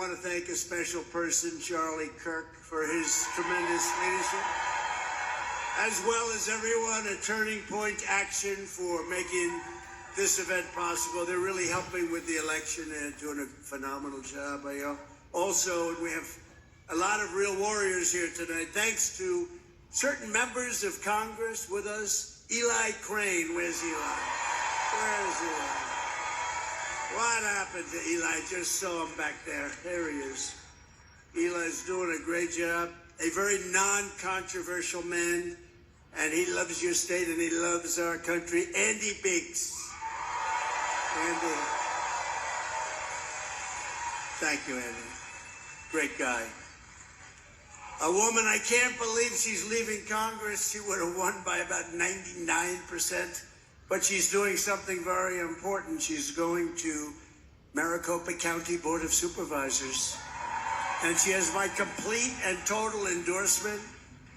want to thank a special person, Charlie Kirk, for his tremendous leadership, as well as everyone at Turning Point Action for making this event possible. They're really helping with the election and doing a phenomenal job. Also, we have a lot of real warriors here tonight. Thanks to certain members of Congress with us. Eli Crane, where's Eli? Where's Eli? What happened to Eli? Just saw him back there. There he is. Eli's doing a great job. A very non-controversial man, and he loves your state and he loves our country. Andy Biggs. Andy. Thank you, Andy. Great guy. A woman, I can't believe she's leaving Congress. She would have won by about 99%. But she's doing something very important. She's going to Maricopa County Board of Supervisors. And she has my complete and total endorsement.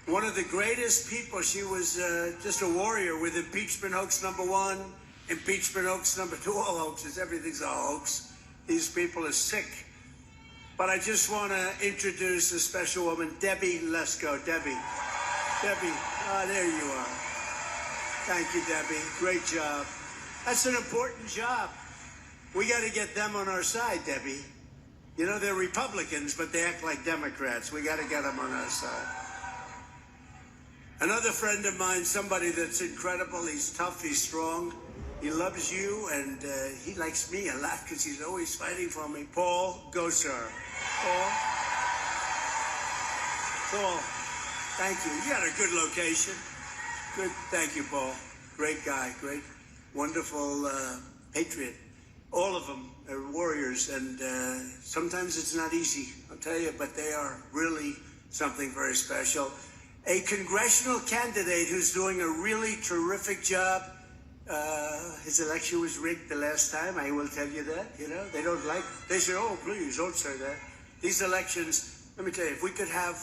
One of the greatest people. She was just a warrior with impeachment hoax #1, impeachment hoax #2, all hoaxes. Everything's a hoax. These people are sick. But I just want to introduce a special woman, Debbie Lesko. Debbie, there you are. Thank you, Debbie. Great job. That's an important job. We got to get them on our side, Debbie. You know, they're Republicans, but they act like Democrats. We got to get them on our side. Another friend of mine, somebody that's incredible. He's tough, he's strong. He loves you, and he likes me a lot because he's always fighting for me. Paul Gosar. Paul, thank you. You got a good location. Good. Thank you, Paul. Great guy. Great, wonderful patriot. All of them are warriors, and sometimes it's not easy, I'll tell you, but they are really something very special. A congressional candidate who's doing a really terrific job. His election was rigged the last time, I will tell you that. You know, they say, oh, please, don't say that. These elections, let me tell you, if we could have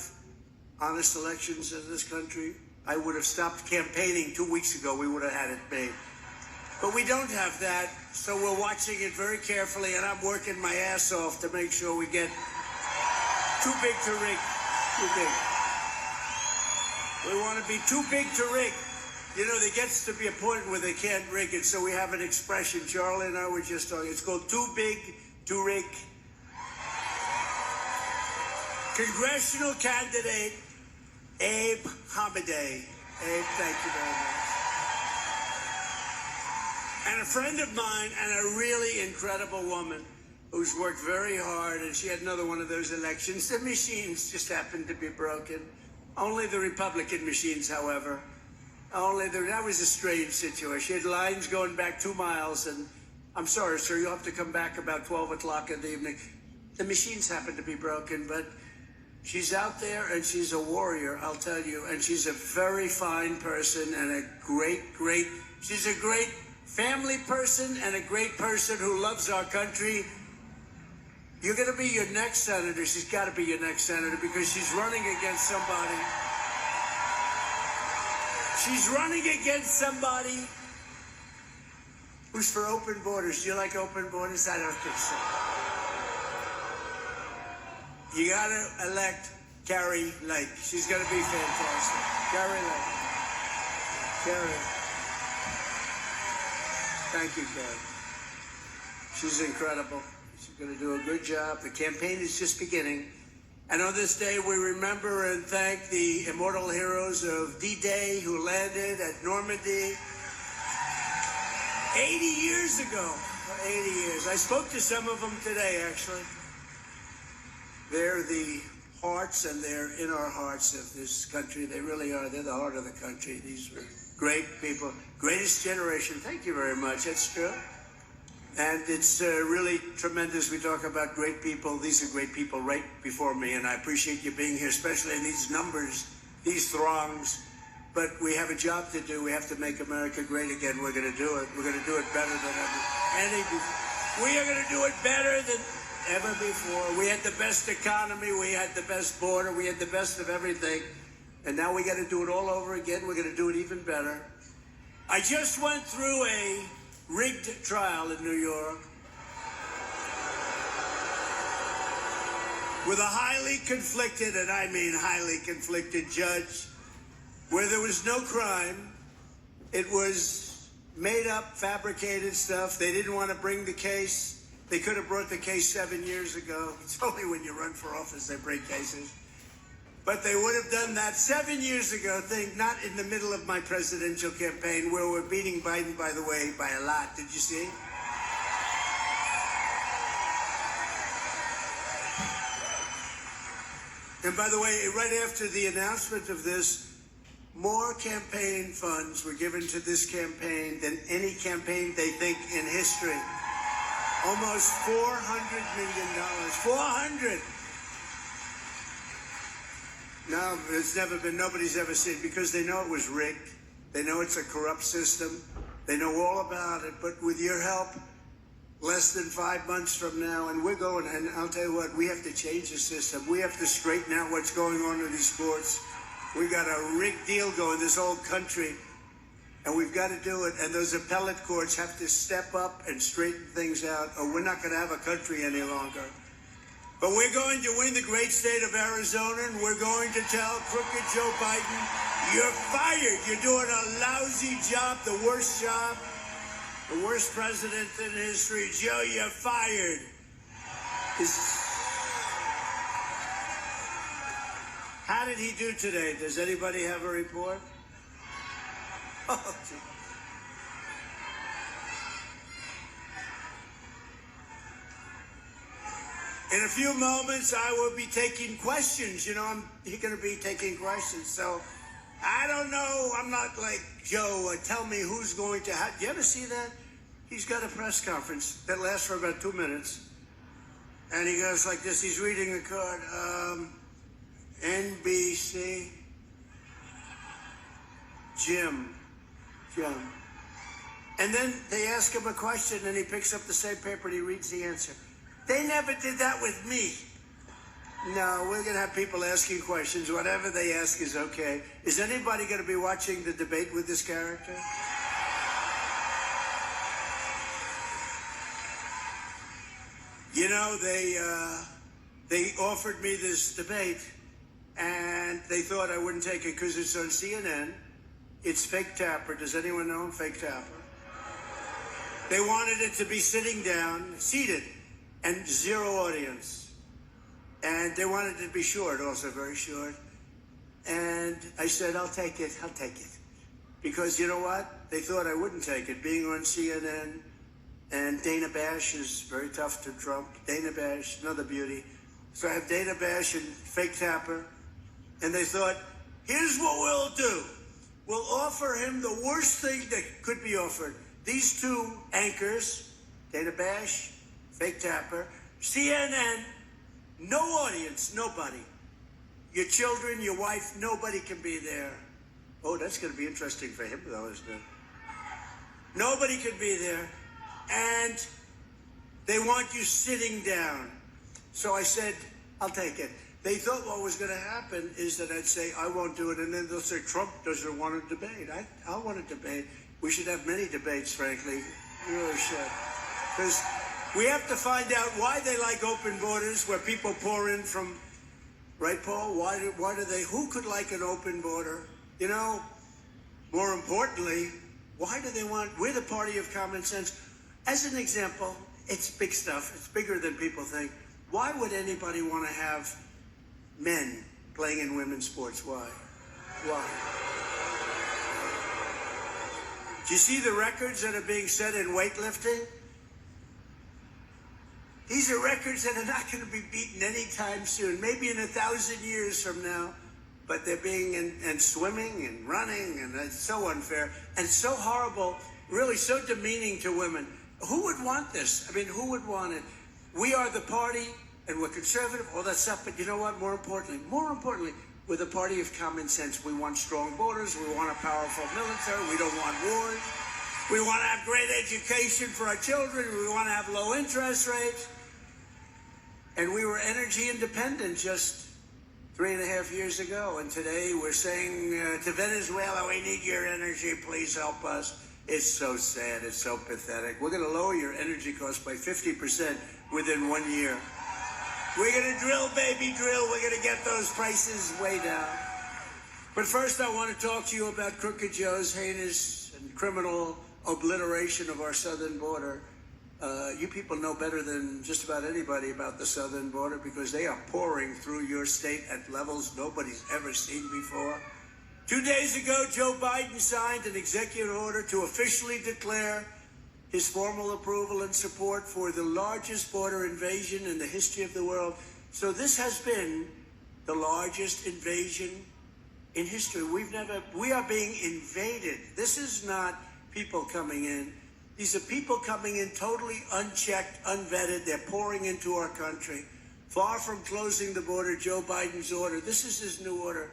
honest elections in this country, I would have stopped campaigning 2 weeks ago. We would have had it made. But we don't have that, so we're watching it very carefully, and I'm working my ass off to make sure we get too big to rig. Too big. We want to be too big to rig. You know, there gets to be a point where they can't rig it, so we have an expression. Charlie and I were just talking. It's called too big to rig. Congressional candidate Abe Hamadeh. Abe, thank you very much. And a friend of mine and a really incredible woman who's worked very hard, and she had another one of those elections. The machines just happened to be broken. Only the Republican machines, however. That was a strange situation. She had lines going back 2 miles, and I'm sorry, sir, you'll have to come back about 12 o'clock in the evening. The machines happened to be broken, but she's out there, and she's a warrior, I'll tell you, and she's a very fine person and she's a great family person and a great person who loves our country. You're going to be your next senator. She's got to be your next senator because she's running against somebody. She's running against somebody who's for open borders. Do you like open borders? I don't think so. You got to elect Kari Lake. She's going to be fantastic. Kari Lake. Kari. Thank you, Kari. She's incredible. She's going to do a good job. The campaign is just beginning. And on this day, we remember and thank the immortal heroes of D-Day who landed at Normandy 80 years ago. 80 years. I spoke to some of them today, actually. They're the hearts, and they're in our hearts of this country. They really are. They're the heart of the country. These were great people. Greatest generation. Thank you very much. That's true. And it's really tremendous. We talk about great people. These are great people right before me, and I appreciate you being here, especially in these numbers, these throngs. But we have a job to do. We have to make America great again. We're going to do it. We're going to do it better than ever. We are going to do it better than ever before. We had the best economy. We had the best border. We had the best of everything. And now we got to do it all over again. We're going to do it even better. I just went through a rigged trial in New York. with a highly conflicted, and I mean highly conflicted judge, where there was no crime. It was made up, fabricated stuff. They didn't want to bring the case. They could have brought the case 7 years ago. It's only when you run for office they bring cases. But they would have done that 7 years ago, not in the middle of my presidential campaign, where we're beating Biden, by the way, by a lot. Did you see? And by the way, right after the announcement of this, more campaign funds were given to this campaign than any campaign, they think, in history. Almost $400 million. 400! No, it's never been, nobody's ever seen, because they know it was rigged. They know it's a corrupt system. They know all about it. But with your help, less than 5 months from now, and we're going, and I'll tell you what, we have to change the system. We have to straighten out what's going on in these sports. We got a rigged deal going, this whole country, and we've got to do it. And those appellate courts have to step up and straighten things out, or we're not going to have a country any longer. But we're going to win the great state of Arizona, and we're going to tell crooked Joe Biden, you're fired. You're doing a lousy job, the worst president in history. Joe, you're fired. How did he do today? Does anybody have a report? Oh, gee. In a few moments, I will be taking questions. You know, I'm going to be taking questions. So, I don't know. I'm not like Joe. Tell me who's going to have. Do you ever see that? He's got a press conference that lasts for about 2 minutes. And he goes like this. He's reading the card. NBC. Jim. And then they ask him a question, and he picks up the same paper and he reads the answer. They never did that with me. No, we're going to have people asking questions. Whatever they ask is okay. Is anybody going to be watching the debate with this character? You know, they offered me this debate, and they thought I wouldn't take it because it's on CNN. It's fake Tapper. Does anyone know him? Fake Tapper. They wanted it to be sitting down, seated, and zero audience. And they wanted it to be short, also very short. And I said, I'll take it. Because you know what? They thought I wouldn't take it. Being on CNN, and Dana Bash is very tough to Trump. Dana Bash, another beauty. So I have Dana Bash and fake Tapper. And they thought, here's what we'll do. We'll offer him the worst thing that could be offered. These two anchors, Dana Bash, fake Tapper, CNN, no audience, nobody. Your children, your wife, nobody can be there. Oh, that's going to be interesting for him, though, isn't it? Nobody can be there. And they want you sitting down. So I said, I'll take it. They thought what was going to happen is that I'd say, I won't do it. And then they'll say, Trump doesn't want to debate. I want to debate. We should have many debates, frankly. We really should. Because we have to find out why they like open borders where people pour in from, right, Paul? Why do they, who could like an open border? You know, more importantly, why do they want, we're the party of common sense. As an example, it's big stuff. It's bigger than people think. Why would anybody want to have men playing in women's sports? Why? Do you see the records that are being set in weightlifting? These are records that are not going to be beaten anytime soon, maybe in 1,000 years from now. But they're being in swimming and running, and it's so unfair and so horrible, really so demeaning to women. Who would want this? I mean, who would want it? We are the party, and we're conservative, all that stuff. But you know what? More importantly, we're the party of common sense. We want strong borders. We want a powerful military. We don't want wars. We want to have great education for our children. We want to have low interest rates. And we were energy independent just 3.5 years ago. And today we're saying to Venezuela, we need your energy. Please help us. It's so sad. It's so pathetic. We're going to lower your energy costs by 50% within 1 year. We're going to drill, baby, drill. We're going to get those prices way down. But first, I want to talk to you about Crooked Joe's heinous and criminal obliteration of our southern border. You people know better than just about anybody about the southern border because they are pouring through your state at levels nobody's ever seen before. 2 days ago, Joe Biden signed an executive order to officially declare his formal approval and support for the largest border invasion in the history of the world. So this has been the largest invasion in history. We are being invaded. This is not people coming in. These are people coming in totally unchecked, unvetted. They're pouring into our country. Far from closing the border, Joe Biden's order, this is his new order.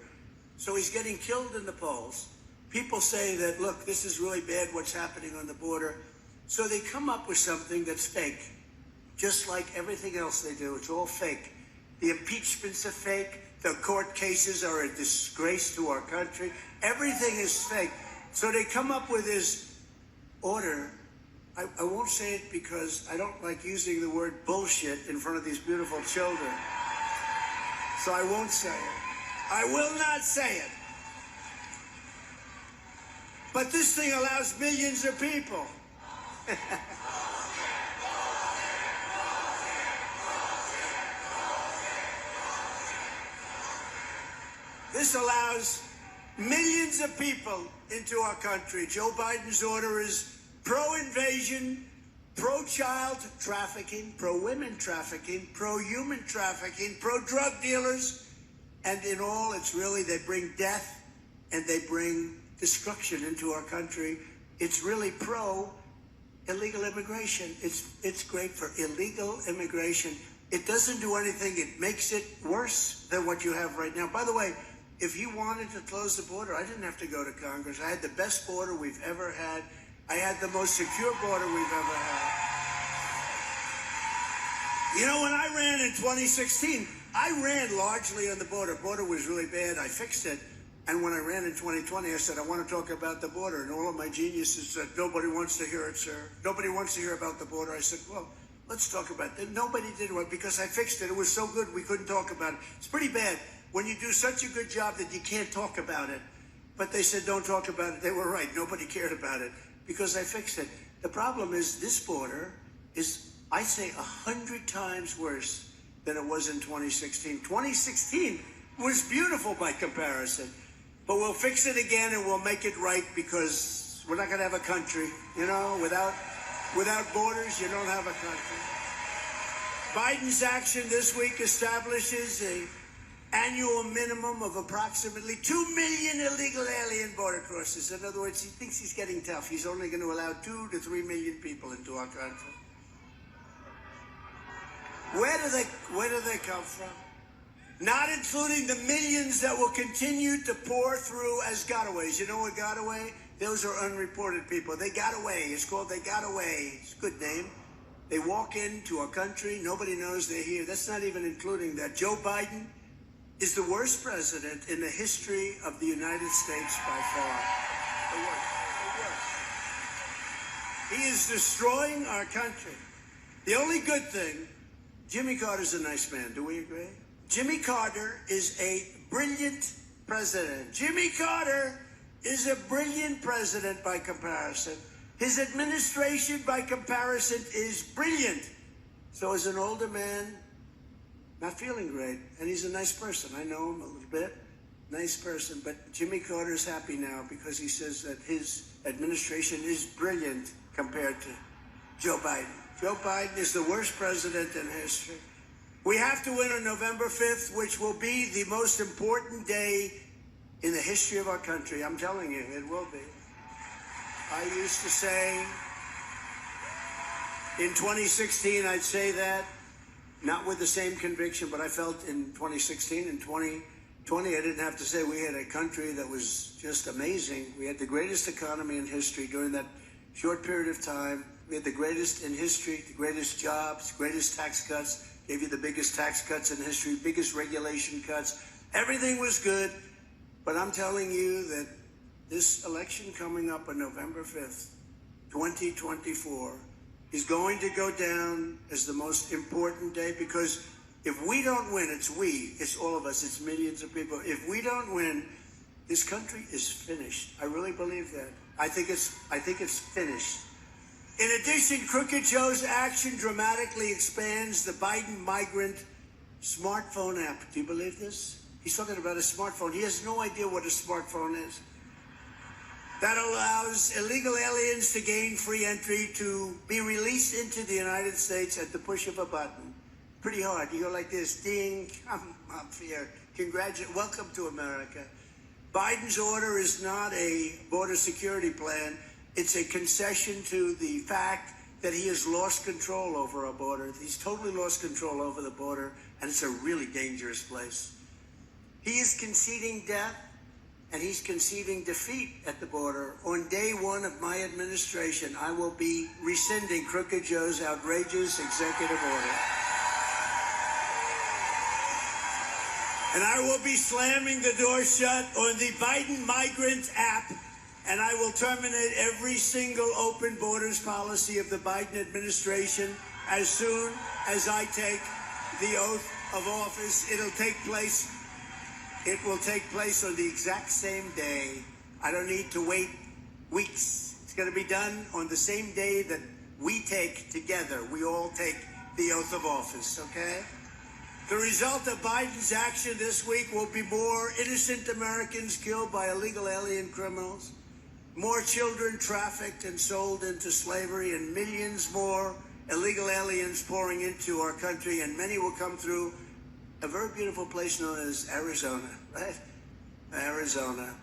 So he's getting killed in the polls. People say that, look, this is really bad what's happening on the border. So they come up with something that's fake, just like everything else they do. It's all fake. The impeachments are fake. The court cases are a disgrace to our country. Everything is fake. So they come up with this order. I won't say it because I don't like using the word bullshit in front of these beautiful children. So I won't say it. I will not say it. But this thing allows millions of people. This allows millions of people into our country. Joe Biden's order is pro-invasion, pro-child trafficking, pro-women trafficking, pro-human trafficking, pro-drug dealers. And in all, it's really, they bring death and they bring destruction into our country. It's really pro-illegal immigration. It's great for illegal immigration. It doesn't do anything. It makes it worse than what you have right now. By the way, if you wanted to close the border, I didn't have to go to Congress. I had the best border we've ever had. I had the most secure border we've ever had. You know, when I ran in 2016, I ran largely on the border. Border was really bad. I fixed it. And when I ran in 2020, I said, I want to talk about the border. And all of my geniuses said, nobody wants to hear it, sir. Nobody wants to hear about the border. I said, well, let's talk about it. Nobody did it because I fixed it. It was so good we couldn't talk about it. It's pretty bad when you do such a good job that you can't talk about it. But they said, don't talk about it. They were right. Nobody cared about it because I fixed it. The problem is this border is, I say, 100 times worse than it was in 2016. 2016 was beautiful by comparison. But we'll fix it again and we'll make it right because we're not going to have a country. You know, without borders, you don't have a country. Biden's action this week establishes an annual minimum of approximately 2 million illegal alien border crossers. In other words, he thinks he's getting tough. He's only going to allow 2 to 3 million people into our country. Where do they come from? Not including the millions that will continue to pour through as gotaways. You know what got away? Those are unreported people. They got away. It's called They Got Away. It's a good name. They walk into our country. Nobody knows they're here. That's not even including that. Joe Biden is the worst president in the history of the United States by far. The worst. He is destroying our country. The only good thing, Jimmy Carter's a nice man. Do we agree? Jimmy Carter is a brilliant president. Jimmy Carter is a brilliant president by comparison. His administration, by comparison, is brilliant. So as an older man, not feeling great, and he's a nice person. I know him a little bit. Nice person. But Jimmy Carter's happy now because he says that his administration is brilliant compared to Joe Biden. Joe Biden is the worst president in history. We have to win on November 5th, which will be the most important day in the history of our country. I'm telling you, it will be. I used to say in 2016, I'd say that, not with the same conviction, but I felt in 2016 and 2020, I didn't have to say we had a country that was just amazing. We had the greatest economy in history during that short period of time. We had the greatest in history, the greatest jobs, greatest tax cuts. Gave you the biggest tax cuts in history, biggest regulation cuts. Everything was good. But I'm telling you that this election coming up on November 5th, 2024, is going to go down as the most important day because If we don't win, it's we, it's all of us, it's millions of people. If we don't win, this country is finished. I really believe that. I think it's finished. In addition, Crooked Joe's action dramatically expands the Biden migrant smartphone app. Do you believe this? He's talking about a smartphone. He has no idea what a smartphone is. That allows illegal aliens to gain free entry to be released into the United States at the push of a button. Pretty hard. You go like this, ding, I'm up here. Welcome to America. Biden's order is not a border security plan. It's a concession to the fact that he has lost control over our border. He's totally lost control over the border, and it's a really dangerous place. He is conceding death, and he's conceding defeat at the border. On day one of my administration, I will be rescinding Crooked Joe's outrageous executive order. And I will be slamming the door shut on the Biden migrant app, and I will terminate every single open borders policy of the Biden administration as soon as I take the oath of office. It will take place on the exact same day. I don't need to wait weeks. It's going to be done on the same day that we all take the oath of office, okay? The result of Biden's action this week will be more innocent Americans killed by illegal alien criminals, more children trafficked and sold into slavery, and millions more illegal aliens pouring into our country, and many will come through a very beautiful place known as Arizona, right? Arizona.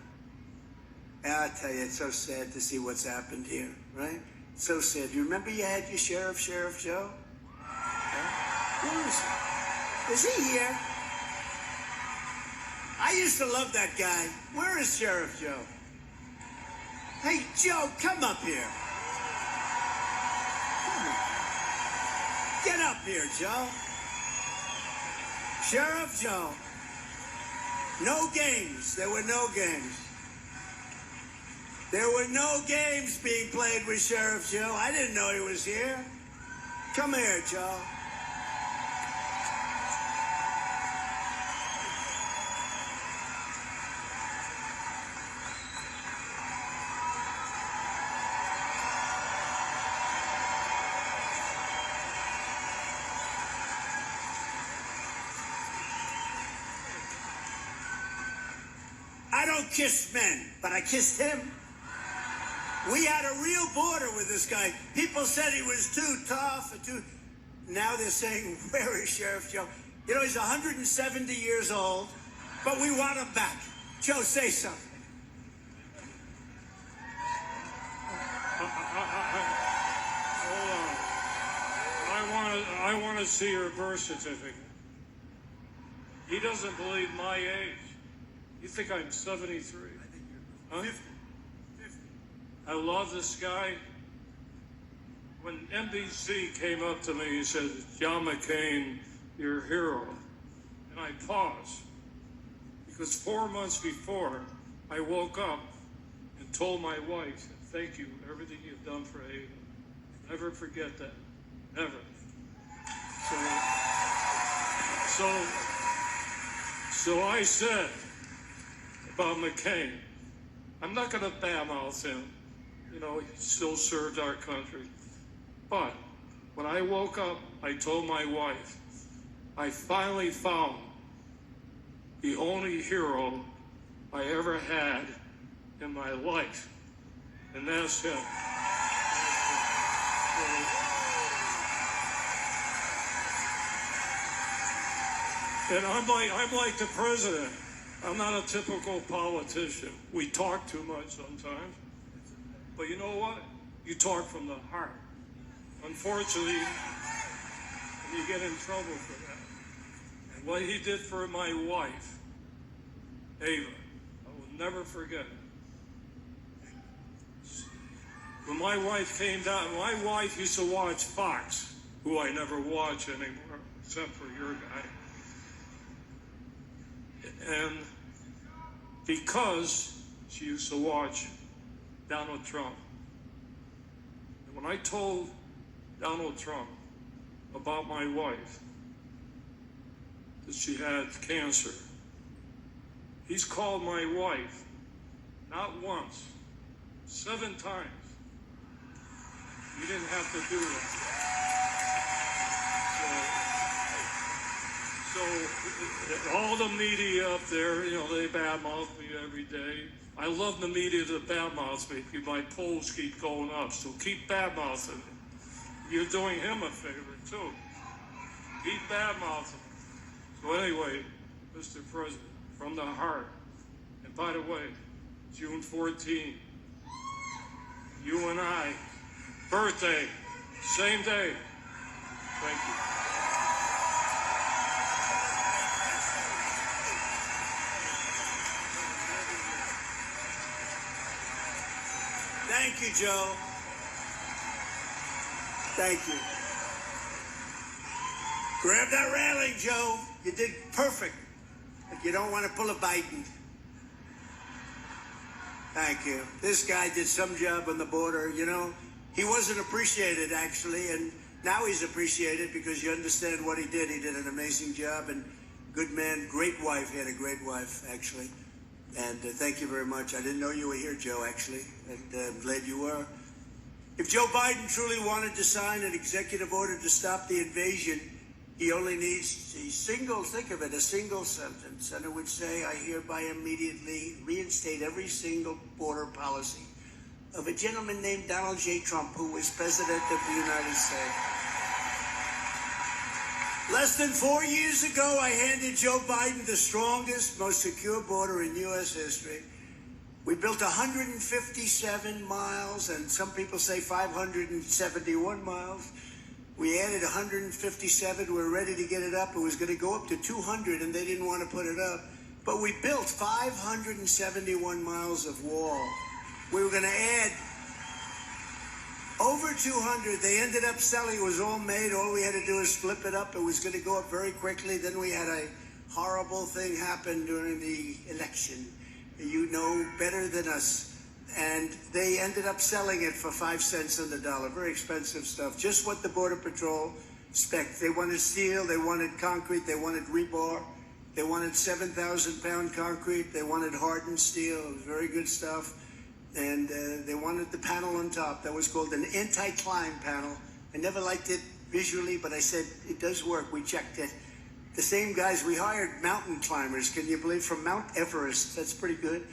I tell you, it's so sad to see what's happened here, right? So sad. You remember you had your Sheriff Joe? Huh? Who is he? Is he here? I used to love that guy. Where is Sheriff Joe? Hey, Joe, come up here. Come on. Get up here, Joe. Sheriff Joe. No games. There were no games. There were no games being played with Sheriff Joe. I didn't know he was here. Come here, Joe. I don't kiss men, but I kissed him. We had a real border with this guy. People said he was too tough and too... Now they're saying, where is Sheriff Joe? You know, he's 170 years old, but we want him back. Joe, say something. Hold on. I want to see your birth certificate. He doesn't believe my age. You think I'm 73? I think you're 50. I love this guy. When NBC came up to me, he said, John McCain, you're a hero. And I paused. Because 4 months before, I woke up and told my wife, thank you for everything you've done for Ava. Never forget that. Never. So I said about McCain, I'm not going to badmouth him. You know, he still served our country. But when I woke up, I told my wife, I finally found the only hero I ever had in my life, and that's him. And I'm like the president. I'm not a typical politician. We talk too much sometimes. But you know what? You talk from the heart. Unfortunately, you get in trouble for that. And what he did for my wife, Ava, I will never forget it. When my wife came down, my wife used to watch Fox, who I never watch anymore, except for your guy. And because she used to watch Donald Trump. And when I told Donald Trump about my wife, that she had cancer. He's called my wife, not once, 7 times. You didn't have to do that. So all the media up there, you know, they badmouth me every day. I love the media that badmouths me. My polls keep going up, so keep badmouthing me. You're doing him a favor, too. Keep badmouthing. So anyway, Mr. President, from the heart, and by the way, June 14, you and I, birthday, same day. Thank you. Thank you, Joe. Thank you. Grab that railing, Joe. You did perfect. But you don't want to pull a Biden. Thank you. This guy did some job on the border, you know. He wasn't appreciated, actually, and now he's appreciated because you understand what he did. He did an amazing job, and good man, great wife. He had a great wife, actually. And thank you very much. I didn't know you were here, Joe, actually, and I'm glad you were. If Joe Biden truly wanted to sign an executive order to stop the invasion, he only needs a single, think of it, a single sentence, and it would say, I hereby immediately reinstate every single border policy of a gentleman named Donald J. Trump, who was president of the United States. Less than 4 years ago, I handed Joe Biden the strongest, most secure border in U.S. history. We built 157 miles, and some people say 571 miles. We added 157. We're ready to get it up. It was going to go up to 200, and they didn't want to put it up. But we built 571 miles of wall. We were going to add over 200. They ended up selling. It was all made. All we had to do is flip it up. It was going to go up very quickly. Then we had a horrible thing happen during the election. You know better than us. And they ended up selling it for 5 cents on the dollar. Very expensive stuff. Just what the Border Patrol expect. They wanted steel. They wanted concrete. They wanted rebar. They wanted 7,000-pound concrete. They wanted hardened steel. It was very good stuff. And they wanted the panel on top. That was called an anti-climb panel. I never liked it visually, but I said, it does work. We checked it. The same guys, we hired mountain climbers, can you believe, from Mount Everest. That's pretty good.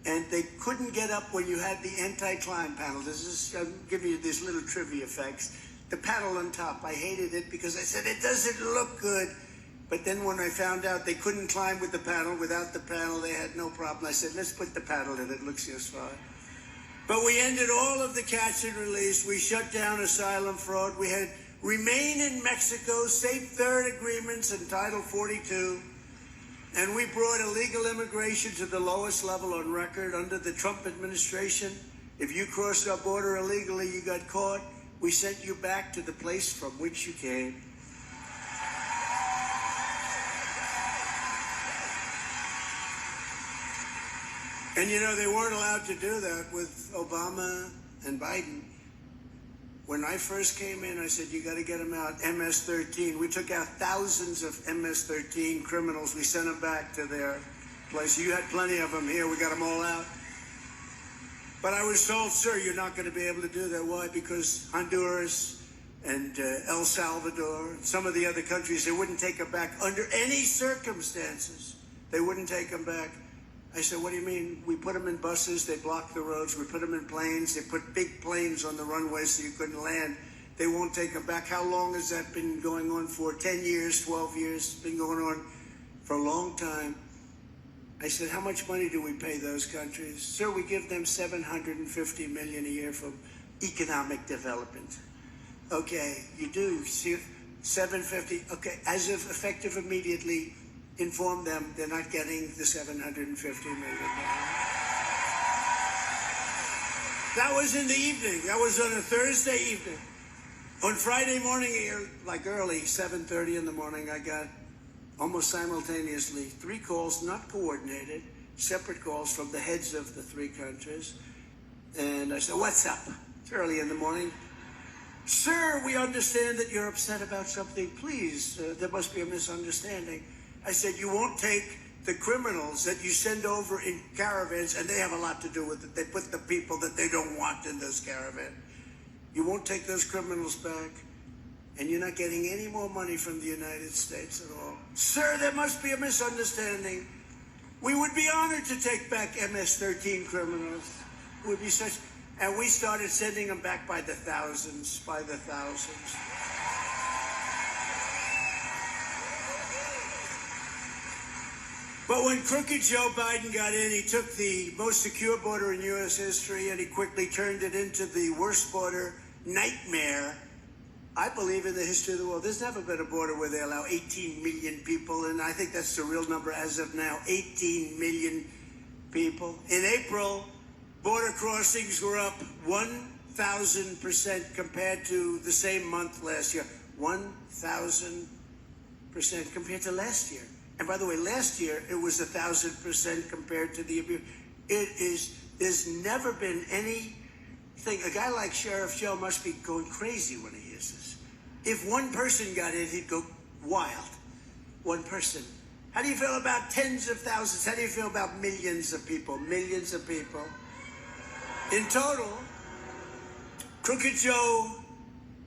And they couldn't get up when you had the anti-climb panel. This is, I'm giving you these little trivia facts. The panel on top, I hated it because I said, it doesn't look good. But then when I found out they couldn't climb with the panel, without the panel, they had no problem. I said, let's put the panel in. It looks just fine. But we ended all of the catch and release. We shut down asylum fraud. We had remain in Mexico, safe third agreements in Title 42. And we brought illegal immigration to the lowest level on record under the Trump administration. If you crossed our border illegally, you got caught. We sent you back to the place from which you came. And you know, they weren't allowed to do that with Obama and Biden. When I first came in, I said, you got to get them out. MS-13. We took out thousands of MS-13 criminals. We sent them back to their place. You had plenty of them here. We got them all out. But I was told, sir, you're not going to be able to do that. Why? Because Honduras and El Salvador, some of the other countries, they wouldn't take them back under any circumstances. They wouldn't take them back. I said, what do you mean? We put them in buses, they blocked the roads, we put them in planes, they put big planes on the runway so you couldn't land. They won't take them back. How long has that been going on for? 10 years, 12 years? It's been going on for a long time. I said, how much money do we pay those countries? Sir, we give them $750 million a year for economic development. Okay, you do. See, $750. Okay, as of effective immediately, inform them they're not getting the $750 million. That was in the evening. That was on a Thursday evening. On Friday morning, like early, 7:30 in the morning, I got almost simultaneously 3 calls, not coordinated, separate calls from the heads of the 3 countries. And I said, what's up? It's early in the morning. Sir, we understand that you're upset about something. Please, there must be a misunderstanding. I said, you won't take the criminals that you send over in caravans, and they have a lot to do with it. They put the people that they don't want in those caravans. You won't take those criminals back, and you're not getting any more money from the United States at all. Sir, there must be a misunderstanding. We would be honored to take back MS-13 criminals. It would be such, and we started sending them back by the thousands, by the thousands. But when crooked Joe Biden got in, he took the most secure border in U.S. history and he quickly turned it into the worst border nightmare, I believe, in the history of the world. There's never been a border where they allow 18 million people, and I think that's the real number as of now, 18 million people. In April, border crossings were up 1,000% compared to the same month last year. 1,000% compared to last year. And by the way, last year, it was 1,000% compared to the abuse. There's never been anything. A guy like Sheriff Joe must be going crazy when he hears this. If one person got it, he'd go wild. One person. How do you feel about tens of thousands? How do you feel about millions of people? Millions of people. In total, crooked Joe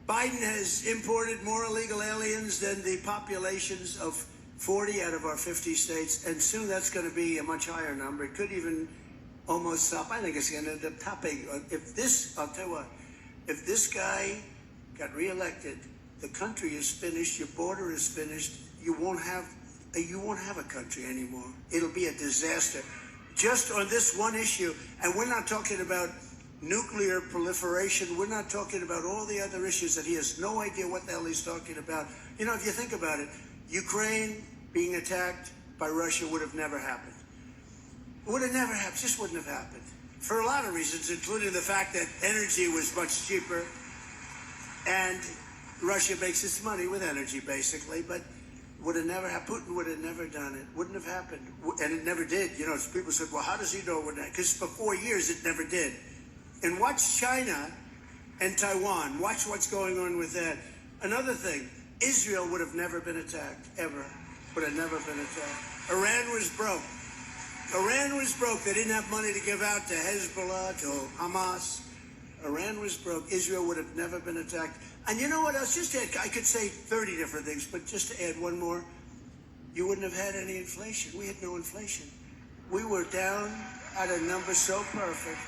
Biden has imported more illegal aliens than the populations of 40 out of our 50 states, and soon that's going to be a much higher number. It could even almost stop. I think it's going to end up topping. I'll tell you what, if this guy got reelected, the country is finished, your border is finished, you won't have a country anymore. It'll be a disaster. Just on this one issue, and we're not talking about nuclear proliferation, we're not talking about all the other issues that he has no idea what the hell he's talking about. You know, if you think about it, Ukraine being attacked by Russia would have never happened. It would have never happened, just wouldn't have happened. For a lot of reasons, including the fact that energy was much cheaper, and Russia makes its money with energy, basically, but would have never happened. Putin would have never done it. Wouldn't have happened. And it never did. You know, people said, well, how does he know it would not? Because for 4 years, it never did. And watch China and Taiwan. Watch what's going on with that. Another thing, Israel would have never been attacked, ever. Would have never been attacked. Iran was broke. Iran was broke. They didn't have money to give out to Hezbollah, to Hamas. Iran was broke. Israel would have never been attacked. And you know what else? I could say 30 different things, but just to add one more, you wouldn't have had any inflation. We had no inflation. We were down at a number so perfect.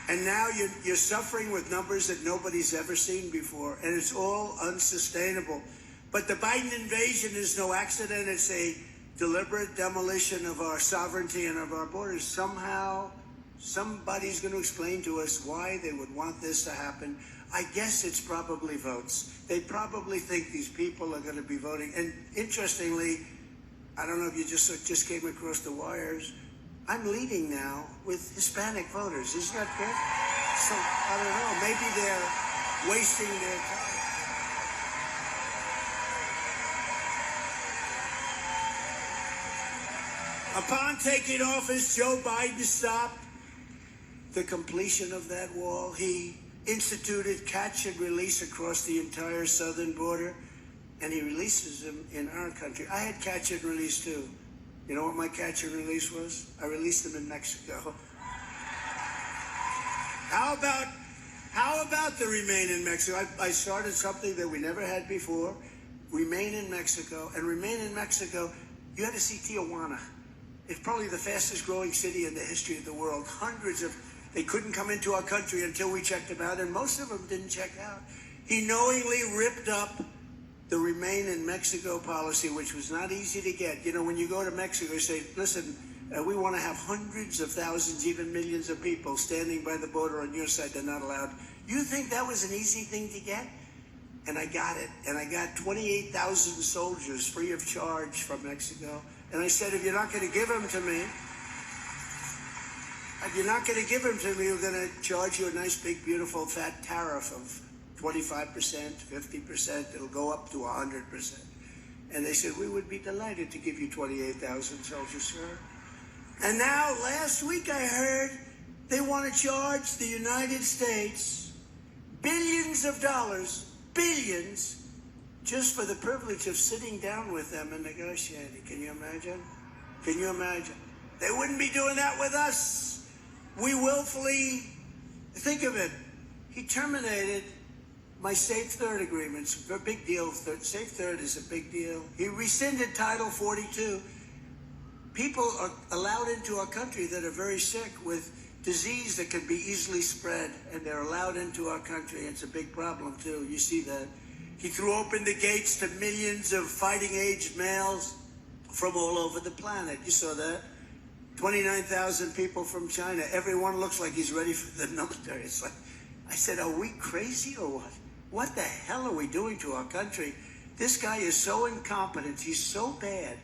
And now you're suffering with numbers that nobody's ever seen before, and it's all unsustainable. But the Biden invasion is no accident. It's a deliberate demolition of our sovereignty and of our borders. Somehow, somebody's going to explain to us why they would want this to happen. I guess it's probably votes. They probably think these people are going to be voting. And interestingly, I don't know if you just came across the wires, I'm leading now with Hispanic voters. Isn't that good? So, I don't know, maybe they're wasting their time. Upon taking office, Joe Biden stopped the completion of that wall. He instituted catch and release across the entire southern border, and he releases them in our country. I had catch and release too. You know what my catch and release was? I released them in Mexico. How about the Remain in Mexico? I started something that we never had before. Remain in Mexico. And Remain in Mexico, you had to see Tijuana. It's probably the fastest growing city in the history of the world. They couldn't come into our country until we checked them out, and most of them didn't check out. He knowingly ripped up the Remain in Mexico policy, which was not easy to get. You know, when you go to Mexico, you say, listen, we want to have hundreds of thousands, even millions of people standing by the border on your side. They're not allowed. You think that was an easy thing to get? And I got it. And I got 28,000 soldiers free of charge from Mexico. And I said, if you're not going to give them to me, we're going to charge you a nice, big, beautiful, fat tariff of 25%, 50%. It'll go up to 100%. And they said, we would be delighted to give you 28,000 soldiers, sir. And now, last week I heard they want to charge the United States billions of dollars, billions, just for the privilege of sitting down with them and negotiating. Can you imagine? Can you imagine? They wouldn't be doing that with us. We willfully, think of it, he terminated my Safe Third agreements. A big deal. Safe Third is a big deal. He rescinded Title 42. People are allowed into our country that are very sick with disease that can be easily spread, and they're allowed into our country. It's a big problem, too. You see that. He threw open the gates to millions of fighting-age males from all over the planet. You saw that. 29,000 people from China. Everyone looks like he's ready for the military. It's like, I said, are we crazy or what? What the hell are we doing to our country? This guy is so incompetent. He's so bad.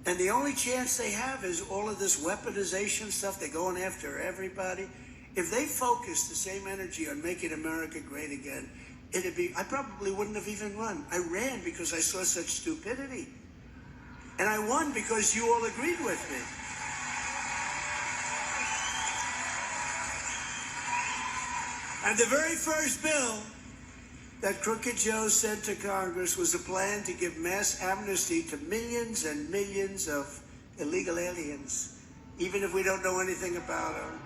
And the only chance they have is all of this weaponization stuff. They're going after everybody. If they focused the same energy on making America great again, I probably wouldn't have even run. I ran because I saw such stupidity. And I won because you all agreed with me. And the very first bill that Crooked Joe sent to Congress was a plan to give mass amnesty to millions and millions of illegal aliens, even if we don't know anything about them.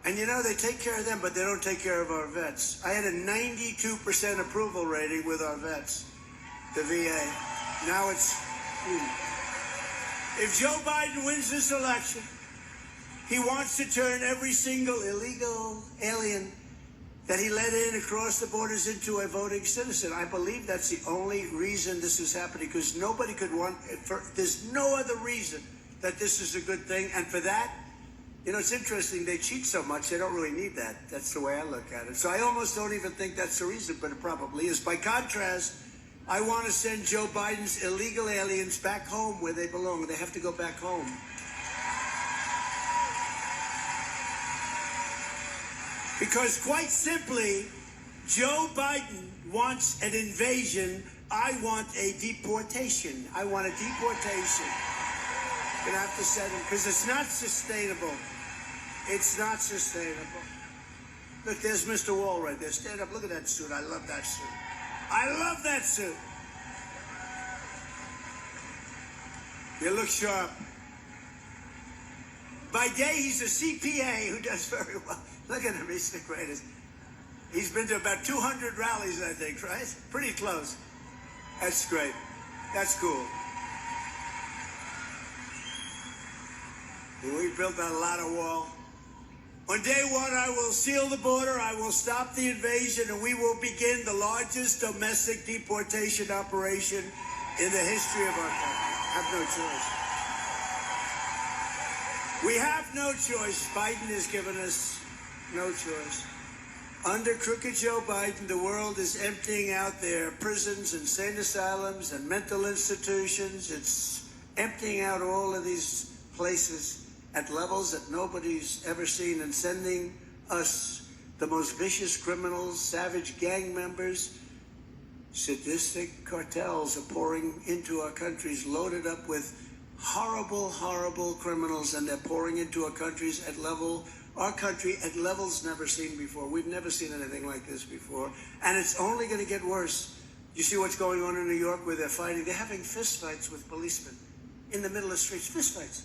And you know, they take care of them, but they don't take care of our vets. I had a 92% approval rating with our vets, the VA. Now it's, if Joe Biden wins this election, he wants to turn every single illegal alien that he let in across the borders into a voting citizen. I believe that's the only reason this is happening, because nobody could there's no other reason that this is a good thing. And for that, you know, it's interesting, they cheat so much, they don't really need that. That's the way I look at it. So I almost don't even think that's the reason, but it probably is. By contrast, I want to send Joe Biden's illegal aliens back home where they belong. They have to go back home. Because quite simply, Joe Biden wants an invasion. I want a deportation. I want a deportation. Gonna have to send him, because it's not sustainable. It's not sustainable. Look, there's Mr. Wall right there. Stand up. Look at that suit. I love that suit. I love that suit. You look sharp. By day, he's a CPA who does very well. Look at him, he's the greatest. He's been to about 200 rallies, I think, right? Pretty close. That's great. That's cool. We built a lot of wall. On day one, I will seal the border, I will stop the invasion, and we will begin the largest domestic deportation operation in the history of our country. Have no choice. We have no choice. Biden has given us no choice. Under Crooked Joe Biden, the world is emptying out their prisons, insane asylums, and mental institutions. It's emptying out all of these places at levels that nobody's ever seen, and sending us, the most vicious criminals, savage gang members, sadistic cartels are pouring into our countries, loaded up with horrible, horrible criminals, and they're pouring into our countries our country at levels never seen before. We've never seen anything like this before. And it's only going to get worse. You see what's going on in New York where they're fighting? They're having fistfights with policemen in the middle of the streets. Fistfights.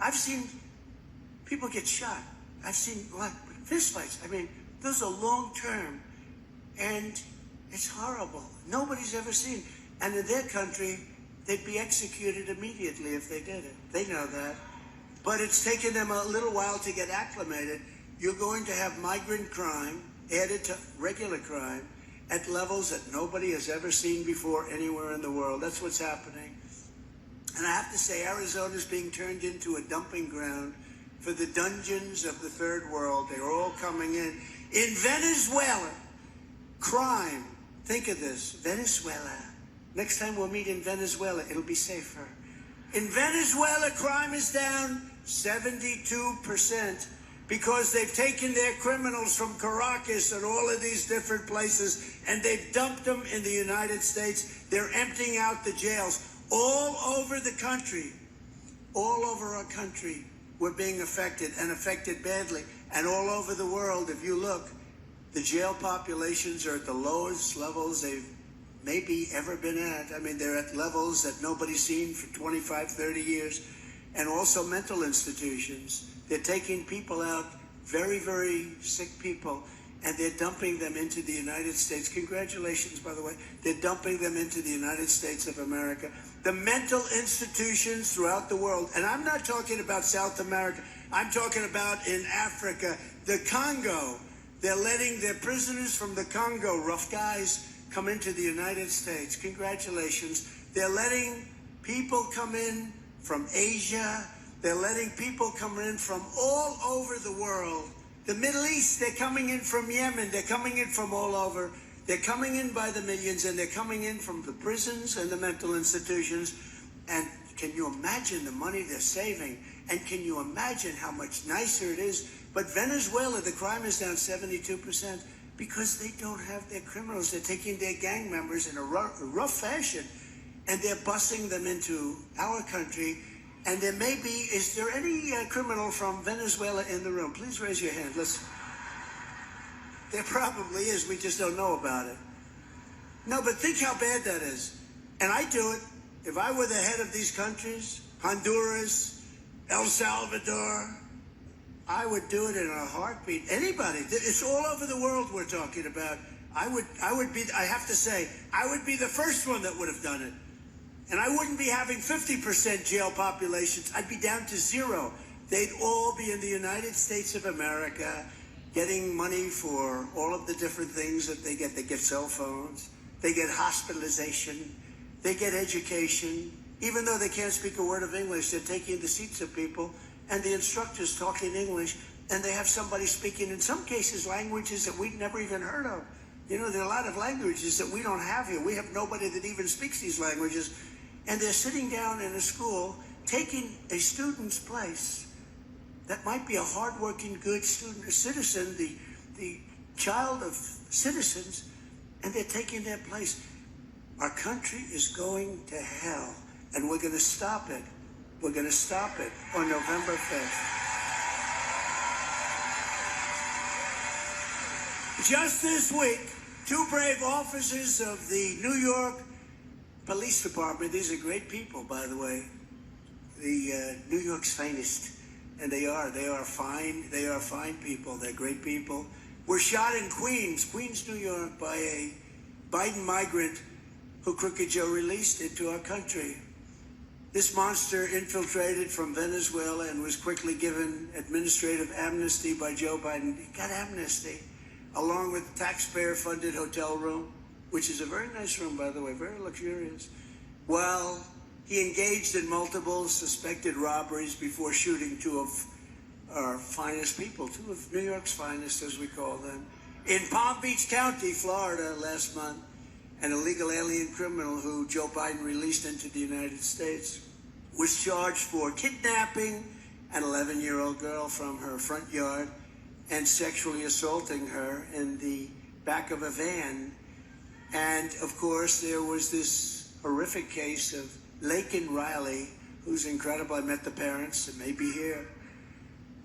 I've seen people get shot. I've seen what? Fistfights. I mean, those are long term. And it's horrible. Nobody's ever seen. And in their country, they'd be executed immediately if they did it. They know that. But it's taken them a little while to get acclimated. You're going to have migrant crime added to regular crime at levels that nobody has ever seen before anywhere in the world. That's what's happening. And I have to say, Arizona is being turned into a dumping ground for the dungeons of the third world. They're all coming in. In Venezuela, crime. Think of this. Venezuela. Next time we'll meet in Venezuela, it'll be safer. In Venezuela, crime is down 72% because they've taken their criminals from Caracas and all of these different places and they've dumped them in the United States. They're emptying out the jails all over the country. All over our country, we're being affected, and affected badly. And all over the world, if you look, The jail populations are at the lowest levels they've maybe ever been at. I mean, they're at levels that nobody's seen for 25, 30 years. And also mental institutions. They're taking people out, very, very sick people, and they're dumping them into the United States. Congratulations, by the way. They're dumping them into the United States of America. The mental institutions throughout the world, and I'm not talking about South America, I'm talking about in Africa, the Congo. They're letting their prisoners from the Congo, rough guys, come into the United States. Congratulations. They're letting people come in from Asia. They're letting people come in from all over the world. The Middle East, they're coming in from Yemen. They're coming in from all over. They're coming in by the millions, and they're coming in from the prisons and the mental institutions. And can you imagine the money they're saving? And can you imagine how much nicer it is? But Venezuela, the crime is down 72% because they don't have their criminals. They're taking their gang members in a rough fashion, and they're busing them into our country. And there may be, is there any criminal from Venezuela in the room? Please raise your hand. There probably is. We just don't know about it. No, but think how bad that is. And I do it. If I were the head of these countries, Honduras, El Salvador, I would do it in a heartbeat. Anybody. It's all over the world we're talking about. I would be, I have to say, I would be the first one that would have done it. And I wouldn't be having 50% jail populations. I'd be down to zero. They'd all be in the United States of America getting money for all of the different things that they get. They get cell phones. They get hospitalization. They get education. Even though they can't speak a word of English, they're taking the seats of people, and the instructor's talking English, and they have somebody speaking, in some cases, languages that we'd never even heard of. You know, there are a lot of languages that we don't have here. We have nobody that even speaks these languages. And they're sitting down in a school, taking a student's place that might be a hardworking, good student, a citizen, the child of citizens, and they're taking their place. Our country is going to hell, and we're going to stop it. We're going to stop it on November 5th. Just this week, two brave officers of the New York Police Department, these are great people, by the way, the New York's finest, and they are fine people, they're great people, were shot in Queens, New York, by a Biden migrant who Crooked Joe released into our country. This monster infiltrated from Venezuela and was quickly given administrative amnesty by Joe Biden. He got amnesty, along with a taxpayer-funded hotel room, which is a very nice room, by the way, very luxurious. Well, he engaged in multiple suspected robberies before shooting two of our finest people, two of New York's finest, as we call them. In Palm Beach County, Florida, last month, an illegal alien criminal who Joe Biden released into the United States was charged for kidnapping an 11-year-old girl from her front yard and sexually assaulting her in the back of a van. And, of course, there was this horrific case of Laken Riley, who's incredible. I met the parents, it may be here.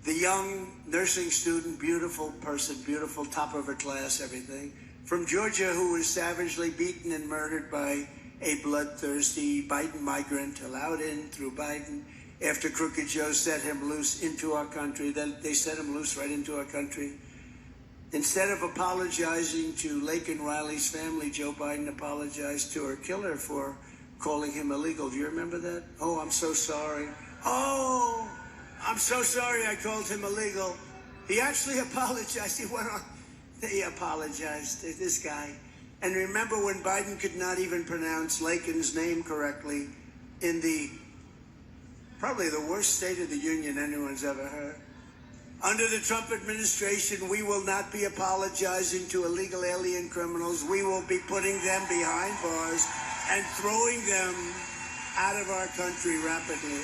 The young nursing student, beautiful person, beautiful, top of her class, everything, from Georgia, who was savagely beaten and murdered by a bloodthirsty Biden migrant, allowed in through Biden after Crooked Joe set him loose into our country. Then they set him loose right into our country. Instead of apologizing to Laken Riley's family, Joe Biden apologized to her killer for calling him illegal. Do you remember that? Oh, I'm so sorry. Oh, I'm so sorry I called him illegal. He actually apologized. He went on. He apologized to this guy. And remember when Biden could not even pronounce Laken's name correctly in the probably the worst State of the Union anyone's ever heard. Under the Trump administration, we will not be apologizing to illegal alien criminals. We will be putting them behind bars and throwing them out of our country rapidly.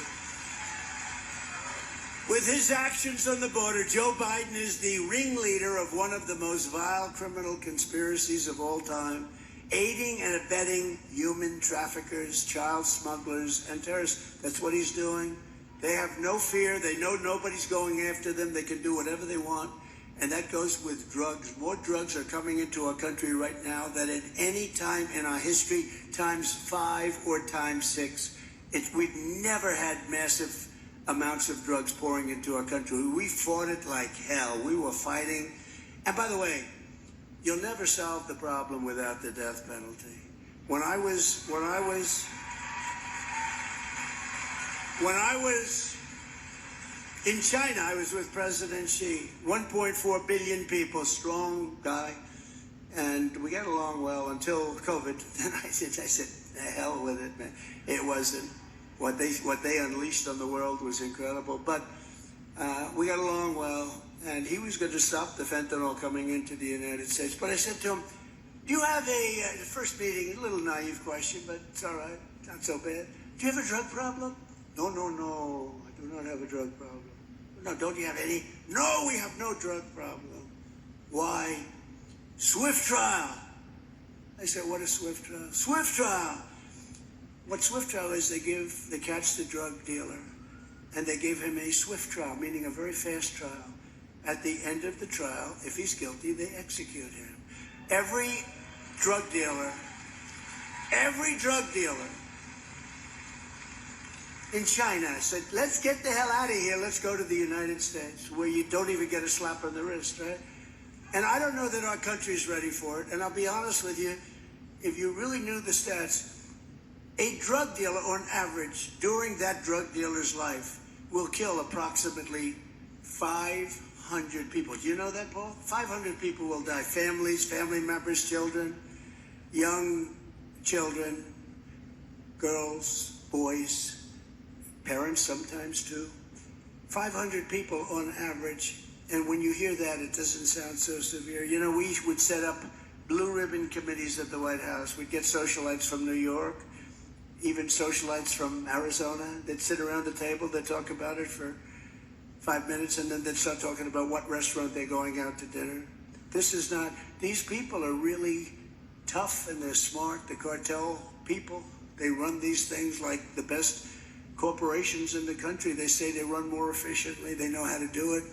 With his actions on the border, Joe Biden is the ringleader of one of the most vile criminal conspiracies of all time, aiding and abetting human traffickers, child smugglers, and terrorists. That's what he's doing. They have no fear. They know nobody's going after them. They can do whatever they want. And that goes with drugs. More drugs are coming into our country right now than at any time in our history, times 5 or times 6. We've never had massive amounts of drugs pouring into our country. We fought it like hell. We were fighting. And by the way, you'll never solve the problem without the death penalty. When I was in China, I was with President Xi, 1.4 billion people, strong guy, and we got along well until COVID. Then I said, the hell with it, man. It wasn't. What they unleashed on the world was incredible, but we got along well, and he was going to stop the fentanyl coming into the United States. But I said to him, do you have the first meeting, a little naive question, but it's all right, not so bad. Do you have a drug problem? No, I do not have a drug problem. No, don't you have any? No, we have no drug problem. Why? Swift trial. I said, what is Swift trial? Swift trial. What Swift trial is, they catch the drug dealer, and they give him a swift trial, meaning a very fast trial. At the end of the trial, if he's guilty, they execute him. Every drug dealer in China said, let's get the hell out of here. Let's go to the United States, where you don't even get a slap on the wrist, right? And I don't know that our country's ready for it. And I'll be honest with you, if you really knew the stats, a drug dealer, on average, during that drug dealer's life, will kill approximately 500 people. Do you know that, Paul? 500 people will die. Families, family members, children, young children, girls, boys, parents sometimes too. 500 people on average. And when you hear that, it doesn't sound so severe. You know, we would set up blue ribbon committees at the White House. We'd get socialites from New York, even socialites from Arizona. They'd sit around the table, they'd talk about it for 5 minutes, and then they'd start talking about what restaurant they're going out to dinner. These people are really tough and they're smart. The cartel people, they run these things like the best corporations in the country. They say they run more efficiently. They know how to do it.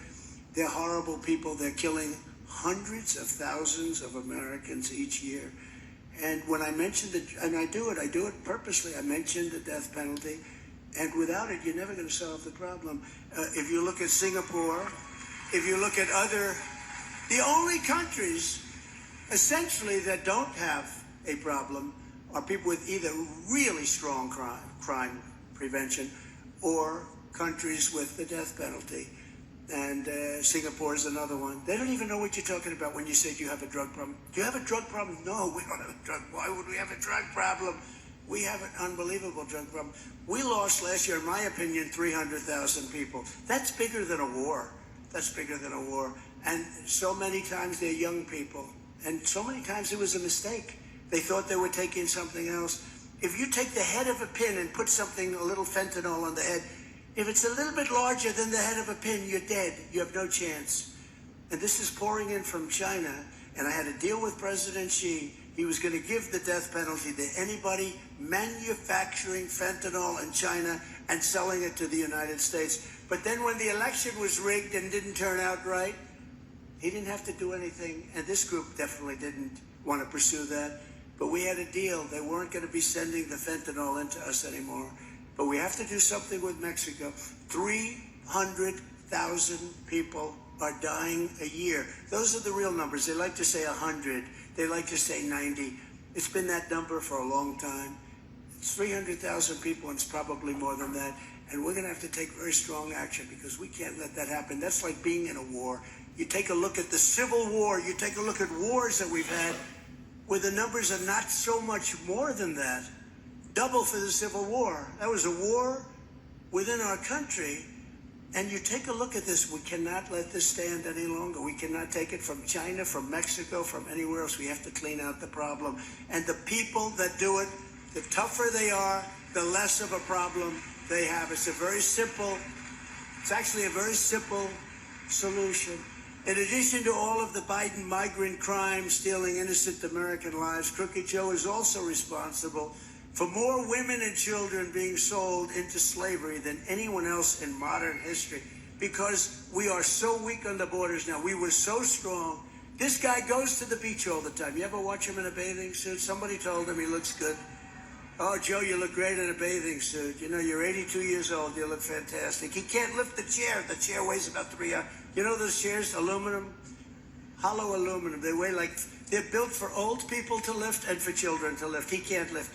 They're horrible people. They're killing hundreds of thousands of Americans each year. And when I mentioned it, and I do it purposely, I mentioned the death penalty, and without it, you're never going to solve the problem. If you look at Singapore, if you look at the only countries, essentially, that don't have a problem are people with either really strong crime prevention or countries with the death penalty. And Singapore is another one. They don't even know what you're talking about when you say, do you have a drug problem? Do you have a drug problem? No, we don't have a drug. Why would we have a drug problem? We have an unbelievable drug problem. We lost last year, in my opinion, 300,000 people. That's bigger than a war. That's bigger than a war. And so many times they're young people. And so many times it was a mistake. They thought they were taking something else. If you take the head of a pin and put a little fentanyl on the head, if it's a little bit larger than the head of a pin, you're dead. You have no chance. And this is pouring in from China. And I had a deal with President Xi. He was going to give the death penalty to anybody manufacturing fentanyl in China and selling it to the United States. But then when the election was rigged and didn't turn out right, he didn't have to do anything. And this group definitely didn't want to pursue that. But we had a deal. They weren't going to be sending the fentanyl into us anymore. But we have to do something with Mexico. 300,000 people are dying a year. Those are the real numbers. They like to say 100. They like to say 90. It's been that number for a long time. It's 300,000 people, and it's probably more than that. And we're going to have to take very strong action because we can't let that happen. That's like being in a war. You take a look at the Civil War. You take a look at wars that we've had where the numbers are not so much more than that. Double for the Civil War. That was a war within our country. And you take a look at this. We cannot let this stand any longer. We cannot take it from China, from Mexico, from anywhere else. We have to clean out the problem. And the people that do it, the tougher they are, the less of a problem they have. It's actually a very simple solution. In addition to all of the Biden migrant crimes stealing innocent American lives, Crooked Joe is also responsible for more women and children being sold into slavery than anyone else in modern history. because we are so weak on the borders now. We were so strong. This guy goes to the beach all the time. You ever watch him in a bathing suit? Somebody told him he looks good. Oh, Joe, you look great in a bathing suit. You know, you're 82 years old. You look fantastic. He can't lift the chair. The chair weighs about 3 hours. You know those chairs, aluminum, hollow aluminum. They weigh like, they're built for old people to lift and for children to lift. He can't lift.